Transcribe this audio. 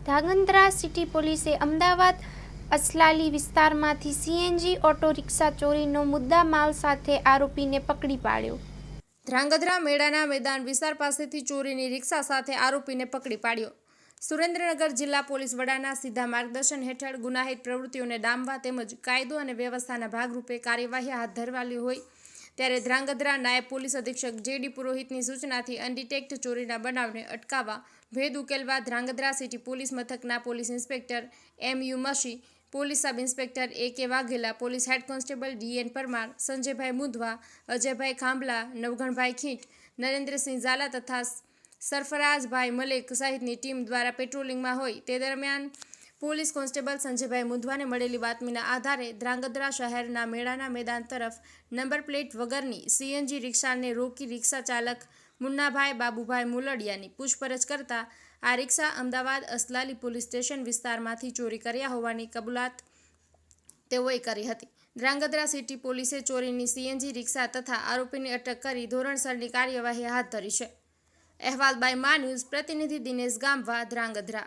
Dhrangadhra city પોલીસે અમદાવાદ અસલાલી વિસ્તારમાંથી CNG auto rickshaw ચોરીનો મુદ્દામાલ સાથે આરોપીને પકડી પાડ્યો. ધ્રાંગધ્રા મેળાના મેદાન વિસ્તાર પાસેથી ચોરીની રિક્ષા સાથે આરોપીને પકડી પાડ્યો. સુરેન્દ્રનગર જિલ્લા પોલીસ વડાના સીધા માર્ગદર્શન હેઠળ ગુનાહિત પ્રવૃત્તિઓને ડામવા તેમજ કાયદો અને વ્યવસ્થાના ભાગરૂપે કાર્યવાહી હાથ ધરવાલી હોય ત્યારે ધ્રાંગધ્રા નાયબ પોલીસ અધિક્ષક જે.ડી. પુરોહિતની સૂચનાથી અનડિટેક્ટ ચોરીના બનાવને અટકાવવા ભેદ ઉકેલવા ધ્રાંગધ્રા સિટી પોલીસ મથકના police inspector M U. Mashi, police sub inspector A K. Vaghela, police head constable D N. Parmar, Sanjaybhai Mundhva, Ajaybhai Khambhala, નવઘણભાઈ ખીંટ, નરેન્દ્રસિંહ ઝાલા તથા સરફરાઝભાઈ મલેક સહિતની ટીમ દ્વારા પેટ્રોલિંગમાં હોય તે દરમિયાન પોલીસ કોન્સ્ટેબલ સંજયભાઈ મુંધવાને મળેલી બાતમીના આધારે ધ્રાંગધ્રા શહેરના મેળાના મેદાન તરફ નંબર પ્લેટ વગરની સીએનજી રિક્ષાને રોકી રિક્ષા ચાલક મુન્નાભાઈ બાબુભાઈ મુલડિયાની પૂછપરછ કરતા આ રિક્ષા અમદાવાદ અસલાલી પોલીસ સ્ટેશન વિસ્તારમાંથી ચોરી કર્યા હોવાની કબૂલાત તેઓએ કરી હતી. ધ્રાંગધ્રા સિટી પોલીસે ચોરીની સીએનજી રિક્ષા તથા આરોપીની અટક કરી ધોરણસરની કાર્યવાહી હાથ ધરી છે. અહેવાલ બાય મા ન્યૂઝ, પ્રતિનિધિ દિનેશ ગામવા, ધ્રાંગધ્રા.